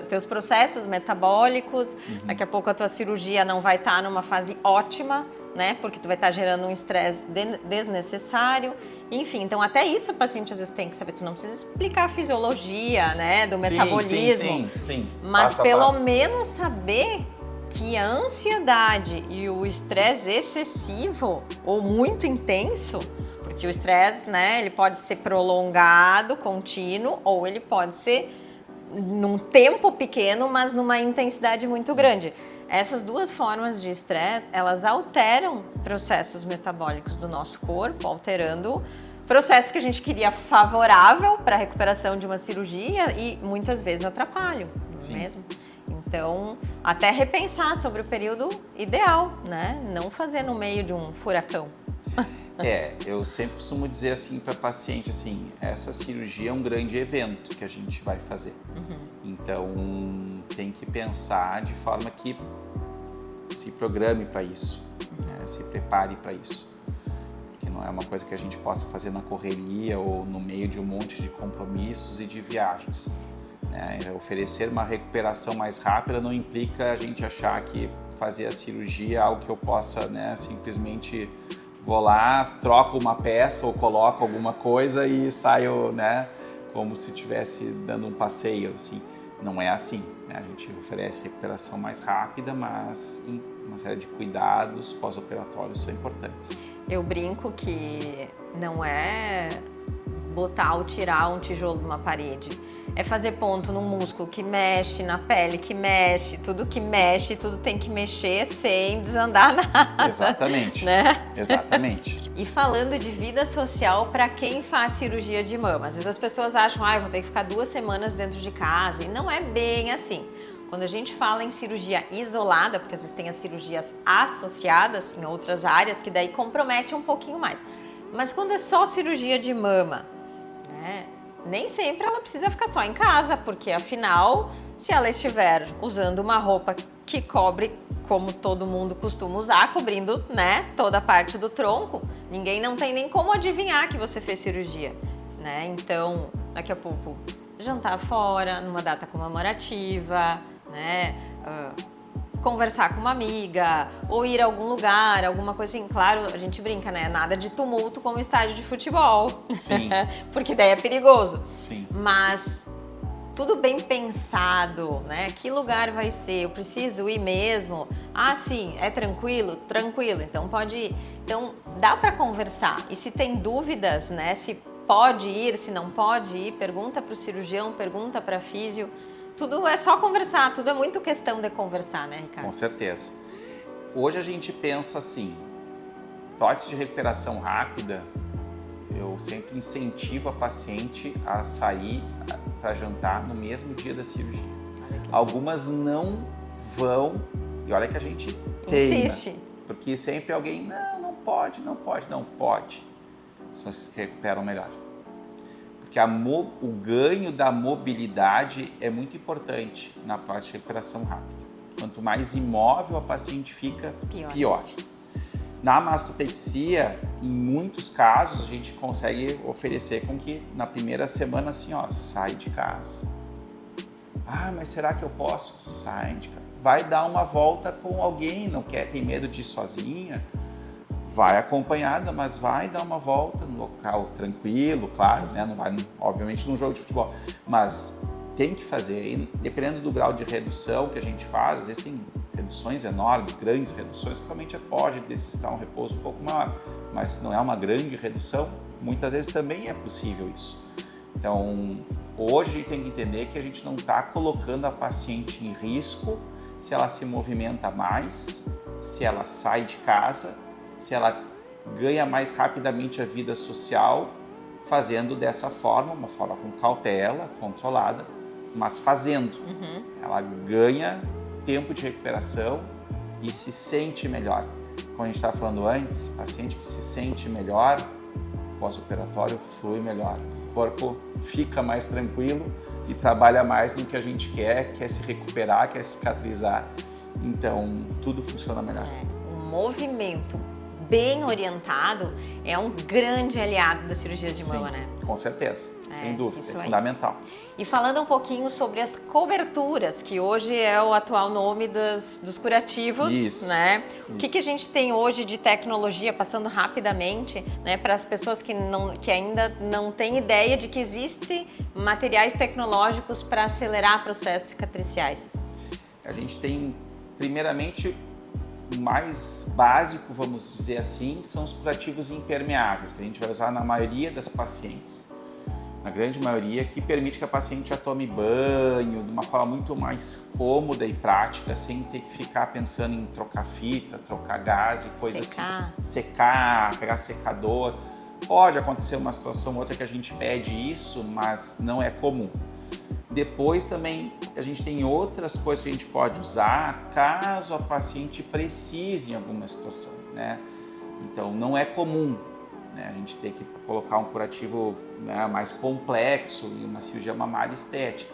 teus processos metabólicos, daqui a pouco a tua cirurgia não vai estar numa fase ótima, né? Porque tu vai estar gerando um estresse desnecessário. Enfim, então até isso o paciente às vezes tem que saber. Tu não precisa explicar a fisiologia, né, do metabolismo. Sim. Mas pelo menos saber que a ansiedade e o estresse excessivo ou muito intenso, porque o estresse, né, ele pode ser prolongado, contínuo, ou ele pode ser num tempo pequeno, mas numa intensidade muito grande. Essas duas formas de estresse, elas alteram processos metabólicos do nosso corpo, alterando processos que a gente queria favorável para a recuperação de uma cirurgia e muitas vezes atrapalham, não é mesmo? Então, até repensar sobre o período ideal, né? Não fazer no meio de um furacão. Eu sempre costumo dizer assim para paciente, assim, essa cirurgia é um grande evento que a gente vai fazer. Então, tem que pensar de forma que se programe para isso, né? Se prepare para isso. Porque não é uma coisa que a gente possa fazer na correria ou no meio de um monte de compromissos e de viagens. Né? Oferecer uma recuperação mais rápida não implica a gente achar que fazer a cirurgia é algo que eu possa, né, simplesmente... Vou lá, troco uma peça ou coloco alguma coisa e saio, né, como se estivesse dando um passeio, assim. Não é assim, né? A gente oferece recuperação mais rápida, mas uma série de cuidados pós-operatórios são importantes. Eu brinco que não é botar ou tirar um tijolo de uma parede. É fazer ponto num músculo que mexe, na pele que mexe, tudo tem que mexer sem desandar nada. Exatamente, né? Exatamente. E falando de vida social para quem faz cirurgia de mama, às vezes as pessoas acham, eu vou ter que ficar 2 semanas dentro de casa, e não é bem assim. Quando a gente fala em cirurgia isolada, porque às vezes tem as cirurgias associadas em outras áreas, que daí compromete um pouquinho mais. Mas quando é só cirurgia de mama, né? Nem sempre ela precisa ficar só em casa, porque afinal, se ela estiver usando uma roupa que cobre, como todo mundo costuma usar, cobrindo, né, toda a parte do tronco, ninguém não tem nem como adivinhar que você fez cirurgia, né? Então, daqui a pouco, jantar fora, numa data comemorativa, né? Conversar com uma amiga, ou ir a algum lugar, alguma coisa assim. Claro, a gente brinca, né? Nada de tumulto como estádio de futebol. Sim. Porque daí é perigoso. Sim. Mas tudo bem pensado, né? Que lugar vai ser? Eu preciso ir mesmo? Ah, sim, é tranquilo? Tranquilo, então pode ir. Então, dá para conversar. E se tem dúvidas, né? Se pode ir, se não pode ir, pergunta para o cirurgião, pergunta para a físio. Tudo é só conversar, tudo é muito questão de conversar, né, Ricardo? Com certeza. Hoje a gente pensa assim, prótese de recuperação rápida, eu sempre incentivo a paciente a sair para jantar no mesmo dia da cirurgia. Algumas não vão, e olha que a gente insiste. Porque sempre alguém, não pode. Senão se recuperam melhor. Porque o ganho da mobilidade é muito importante na prótese de recuperação rápida. Quanto mais imóvel a paciente fica, pior. Na mastopexia, em muitos casos, a gente consegue oferecer com que na primeira semana, assim, sai de casa. Mas será que eu posso? Sai de casa. Vai dar uma volta com alguém, tem medo de ir sozinha? Vai acompanhada, mas vai dar uma volta no local tranquilo, claro, né? Não vai, obviamente, num jogo de futebol, mas tem que fazer. E dependendo do grau de redução que a gente faz, às vezes tem reduções enormes, grandes reduções, que realmente pode necessitar um repouso um pouco maior, mas se não é uma grande redução, muitas vezes também é possível isso. Então, hoje tem que entender que a gente não está colocando a paciente em risco se ela se movimenta mais, se ela sai de casa, se ela ganha mais rapidamente a vida social, fazendo dessa forma, uma forma com cautela, controlada, mas fazendo. Ela ganha tempo de recuperação e se sente melhor. Como a gente estava falando antes, paciente que se sente melhor, pós-operatório flui melhor. O corpo fica mais tranquilo e trabalha mais no que a gente quer se recuperar, quer cicatrizar. Então, tudo funciona melhor. Um movimento bem orientado é um grande aliado das cirurgias de mama, né? Com certeza, sem dúvida, é aí. fundamental. E falando um pouquinho sobre as coberturas, que hoje é o atual nome dos curativos, isso, né? Isso. O que a gente tem hoje de tecnologia, passando rapidamente, né, para as pessoas que ainda não têm ideia de que existem materiais tecnológicos para acelerar processos cicatriciais? A gente tem, primeiramente, o mais básico, vamos dizer assim, são os curativos impermeáveis, que a gente vai usar na maioria das pacientes. Na grande maioria, que permite que a paciente já tome banho de uma forma muito mais cômoda e prática, sem ter que ficar pensando em trocar fita, trocar gás e coisa assim. Secar, pegar secador. Pode acontecer uma situação ou outra que a gente pede isso, mas não é comum. Depois também a gente tem outras coisas que a gente pode usar caso a paciente precise em alguma situação, né? Então não é comum, né, a gente ter que colocar um curativo, né, mais complexo em uma cirurgia mamária estética,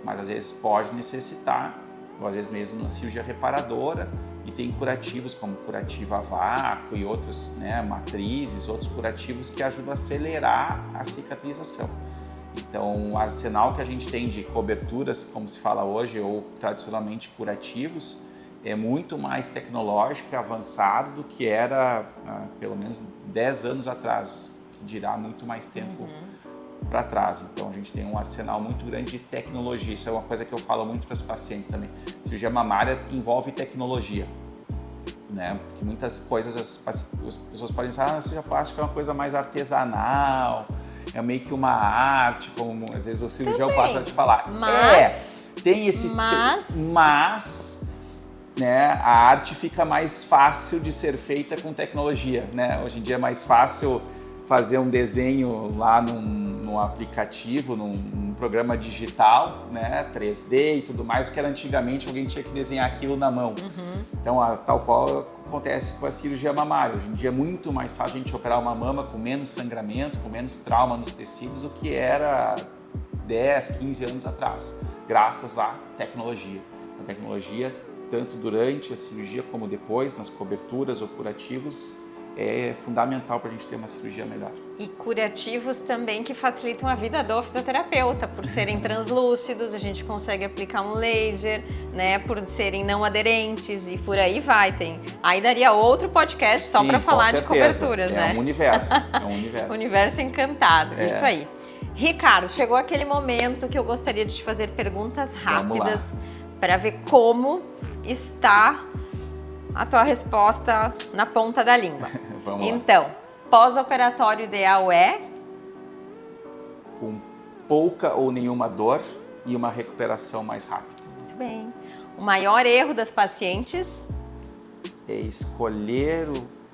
mas às vezes pode necessitar, ou às vezes mesmo na cirurgia reparadora, e tem curativos como curativo a vácuo e outros, né, matrizes, outros curativos que ajudam a acelerar a cicatrização. Então, o arsenal que a gente tem de coberturas, como se fala hoje, ou tradicionalmente curativos, é muito mais tecnológico e avançado do que era pelo menos 10 anos atrás, que dirá muito mais tempo para trás. Então, a gente tem um arsenal muito grande de tecnologia. Isso é uma coisa que eu falo muito para os pacientes também. Cirurgia mamária envolve tecnologia, né? Porque muitas coisas as pessoas podem pensar, a cirurgia plástica é uma coisa mais artesanal, é meio que uma arte, como às vezes o cirurgião passa de falar. Mas, tem esse... Mas, né, a arte fica mais fácil de ser feita com tecnologia, né? Hoje em dia é mais fácil fazer um desenho lá num aplicativo, num programa digital, né, 3D e tudo mais, do que era antigamente alguém tinha que desenhar aquilo na mão. Então, tal qual acontece com a cirurgia mamária. Hoje em dia é muito mais fácil a gente operar uma mama com menos sangramento, com menos trauma nos tecidos do que era 10, 15 anos atrás, graças à tecnologia. A tecnologia, tanto durante a cirurgia como depois, nas coberturas ou curativos, é fundamental para a gente ter uma cirurgia melhor. E curativos também que facilitam a vida do fisioterapeuta, por serem translúcidos, a gente consegue aplicar um laser, né, por serem não aderentes e por aí vai. Aí daria outro podcast só para falar de coberturas, né? É um universo, é um universo. Universo encantado, isso aí. Ricardo, chegou aquele momento que eu gostaria de te fazer perguntas rápidas para ver como está a tua resposta na ponta da língua. Vamos lá. Então, pós-operatório ideal é? Com pouca ou nenhuma dor e uma recuperação mais rápida. Muito bem. O maior erro das pacientes? É escolher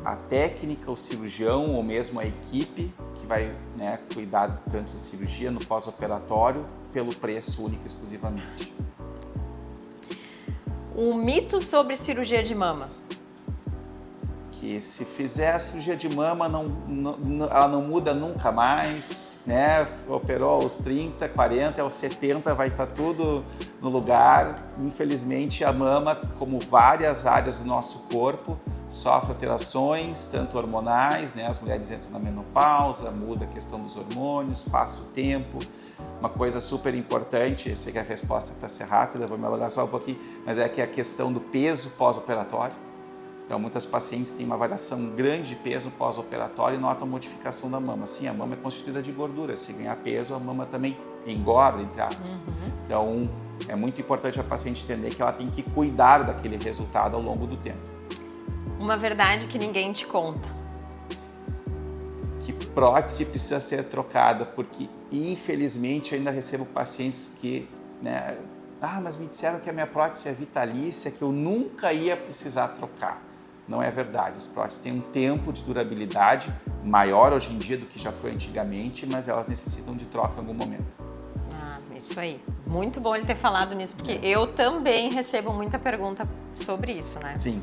a técnica, o cirurgião ou mesmo a equipe que vai, né, cuidar tanto da cirurgia no pós-operatório pelo preço único e exclusivamente. Um mito sobre cirurgia de mama? Que se fizer a cirurgia de mama, ela não muda nunca mais, né? Operou aos 30, 40, aos 70 vai estar tudo no lugar. Infelizmente, a mama, como várias áreas do nosso corpo, sofre alterações, tanto hormonais, né? As mulheres entram na menopausa, muda a questão dos hormônios, passa o tempo. Uma coisa super importante, eu sei que a resposta para ser rápida, vou me alongar só um pouquinho, mas é que a questão do peso pós-operatório. Então, muitas pacientes têm uma variação grande de peso pós-operatório e notam modificação da mama. Sim, a mama é constituída de gordura. Se ganhar peso, a mama também engorda, entre aspas. Então, é muito importante a paciente entender que ela tem que cuidar daquele resultado ao longo do tempo. Uma verdade que ninguém te conta. Que prótese precisa ser trocada, porque, infelizmente, eu ainda recebo pacientes que, né, mas me disseram que a minha prótese é vitalícia, que eu nunca ia precisar trocar. não é verdade. As próteses têm um tempo de durabilidade maior hoje em dia do que já foi antigamente, mas elas necessitam de troca em algum momento. Ah, isso aí. Muito bom ele ter falado nisso, porque eu também recebo muita pergunta sobre isso, né? Sim.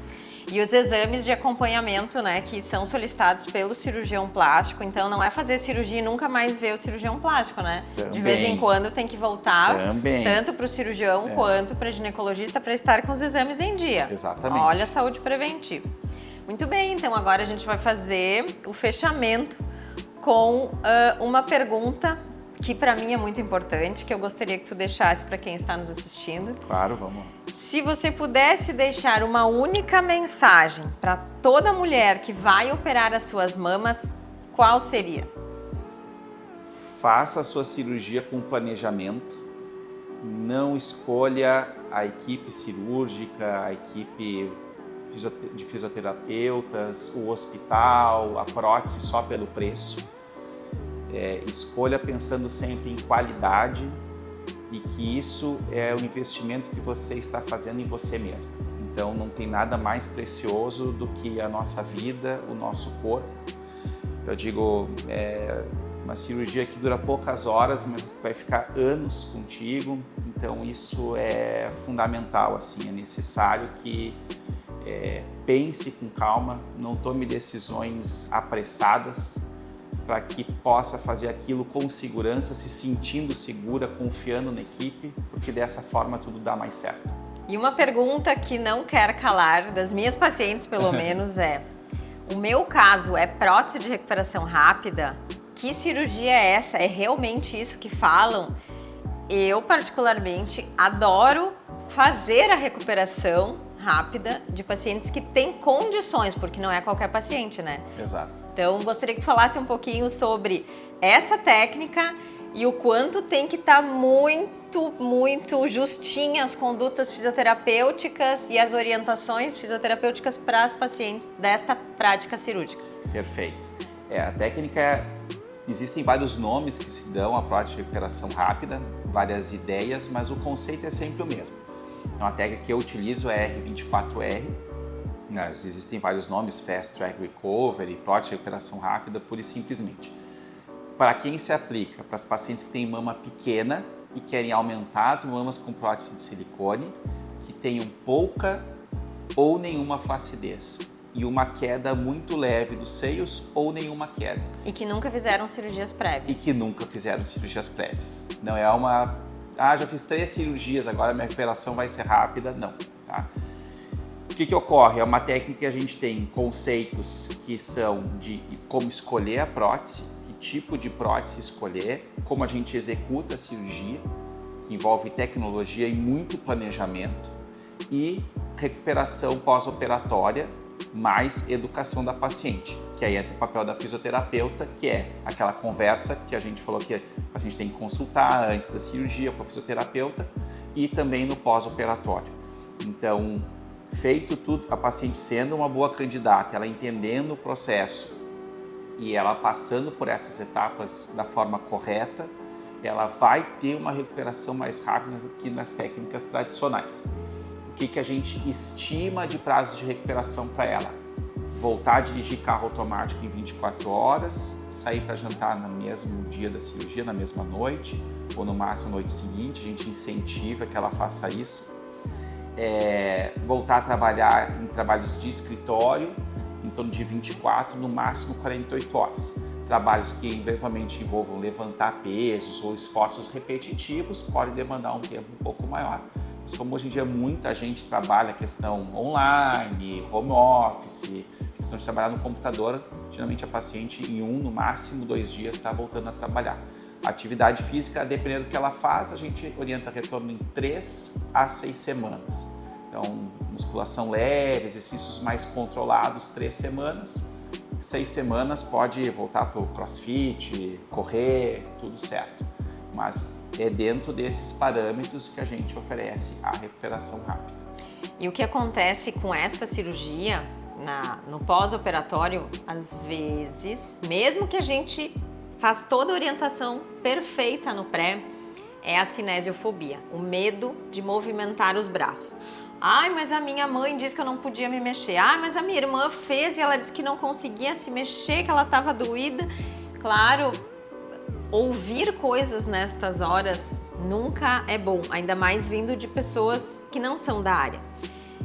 E os exames de acompanhamento, né, que são solicitados pelo cirurgião plástico, então não é fazer cirurgia e nunca mais ver o cirurgião plástico, né? Também. De vez em quando tem que voltar, Também. tanto para o cirurgião quanto para o ginecologista, para estar com os exames em dia. Exatamente. Olha a saúde preventiva. Muito bem, então agora a gente vai fazer o fechamento com uma pergunta que para mim é muito importante, que eu gostaria que tu deixasse para quem está nos assistindo. Claro, vamos lá. Se você pudesse deixar uma única mensagem para toda mulher que vai operar as suas mamas, qual seria? Faça a sua cirurgia com planejamento. Não escolha a equipe cirúrgica, a equipe de fisioterapeutas, o hospital, a prótese só pelo preço. Escolha pensando sempre em qualidade e que isso é o investimento que você está fazendo em você mesmo. Então não tem nada mais precioso do que a nossa vida, o nosso corpo. Eu digo, uma cirurgia que dura poucas horas, mas vai ficar anos contigo. Então isso é fundamental, assim, é necessário que pense com calma, não tome decisões apressadas, para que possa fazer aquilo com segurança, se sentindo segura, confiando na equipe, porque dessa forma tudo dá mais certo. E uma pergunta que não quer calar, das minhas pacientes pelo menos, o meu caso é prótese de recuperação rápida? Que cirurgia é essa? É realmente isso que falam? Eu particularmente adoro fazer a recuperação rápida de pacientes que têm condições, porque não é qualquer paciente, né? Exato. Então, gostaria que tu falasse um pouquinho sobre essa técnica e o quanto tem que estar muito justinha as condutas fisioterapêuticas e as orientações fisioterapêuticas para as pacientes desta prática cirúrgica. Perfeito. A técnica, existem vários nomes que se dão à prótese de recuperação rápida, várias ideias, mas o conceito é sempre o mesmo. Então, a técnica que eu utilizo é R24R, mas existem vários nomes, Fast Track Recovery, prótese de recuperação rápida, pura e simplesmente. Para quem se aplica? Para as pacientes que têm mama pequena e querem aumentar as mamas com prótese de silicone, que tenham pouca ou nenhuma flacidez e uma queda muito leve dos seios ou nenhuma queda. E que nunca fizeram cirurgias prévias. Não é uma... já fiz 3 cirurgias, agora minha recuperação vai ser rápida. Não, tá? O que ocorre? É uma técnica que a gente tem conceitos que são de como escolher a prótese, que tipo de prótese escolher, como a gente executa a cirurgia, que envolve tecnologia e muito planejamento, e recuperação pós-operatória, mais educação da paciente, que aí entra o papel da fisioterapeuta, que é aquela conversa que a gente falou que a gente tem que consultar antes da cirurgia com o fisioterapeuta e também no pós-operatório. Então, feito tudo, a paciente sendo uma boa candidata, ela entendendo o processo e ela passando por essas etapas da forma correta, ela vai ter uma recuperação mais rápida do que nas técnicas tradicionais. O que a gente estima de prazo de recuperação para ela? Voltar a dirigir carro automático em 24 horas, sair para jantar no mesmo dia da cirurgia, na mesma noite, ou no máximo noite seguinte, a gente incentiva que ela faça isso. Voltar a trabalhar em trabalhos de escritório, em torno de 24, no máximo 48 horas. Trabalhos que eventualmente envolvam levantar pesos ou esforços repetitivos podem demandar um tempo um pouco maior. Mas como hoje em dia muita gente trabalha a questão online, home office, questão de trabalhar no computador, geralmente a paciente em no máximo 2 dias está voltando a trabalhar. A atividade física, dependendo do que ela faz, a gente orienta retorno em 3 a 6 semanas. Então, musculação leve, exercícios mais controlados, 3 semanas. 6 semanas pode voltar para o crossfit, correr, tudo certo. Mas é dentro desses parâmetros que a gente oferece a recuperação rápida. E o que acontece com esta cirurgia, no pós-operatório, às vezes, mesmo que a gente faz toda a orientação perfeita no pré, é a cinesiofobia, o medo de movimentar os braços. Ai, mas a minha mãe disse que eu não podia me mexer. Ai, mas a minha irmã fez e ela disse que não conseguia se mexer, que ela estava doída. Claro, ouvir coisas nestas horas nunca é bom, ainda mais vindo de pessoas que não são da área.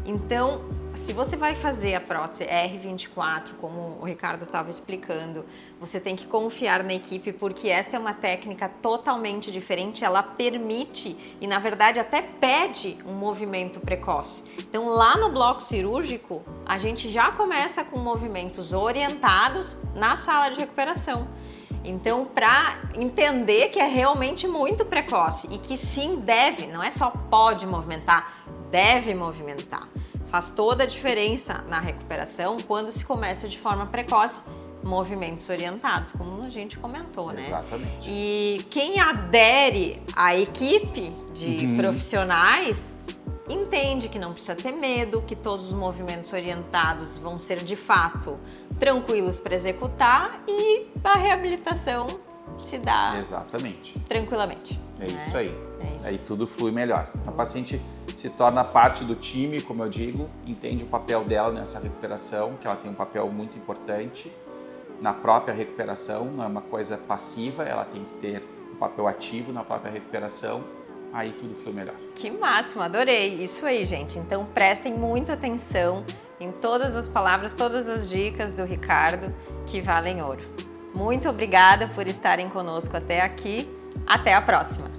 Então, se você vai fazer a prótese R24, como o Ricardo estava explicando, você tem que confiar na equipe, porque esta é uma técnica totalmente diferente, ela permite e, na verdade, até pede um movimento precoce. Então, lá no bloco cirúrgico, a gente já começa com movimentos orientados na sala de recuperação. Então, para entender que é realmente muito precoce e que sim deve, não é só pode movimentar, deve movimentar. Faz toda a diferença na recuperação quando se começa de forma precoce, movimentos orientados, como a gente comentou, né? Exatamente. E quem adere à equipe de profissionais entende que não precisa ter medo, que todos os movimentos orientados vão ser de fato tranquilos para executar e a reabilitação se dá Exatamente. tranquilamente. É né? isso aí. É isso. Aí tudo flui melhor. A paciente se torna parte do time, como eu digo, entende o papel dela nessa recuperação, que ela tem um papel muito importante na própria recuperação, não é uma coisa passiva, ela tem que ter um papel ativo na própria recuperação, aí tudo flui melhor. Que máximo, adorei. Isso aí, gente. Então prestem muita atenção em todas as palavras, todas as dicas do Ricardo, que valem ouro. Muito obrigada por estarem conosco até aqui. Até a próxima!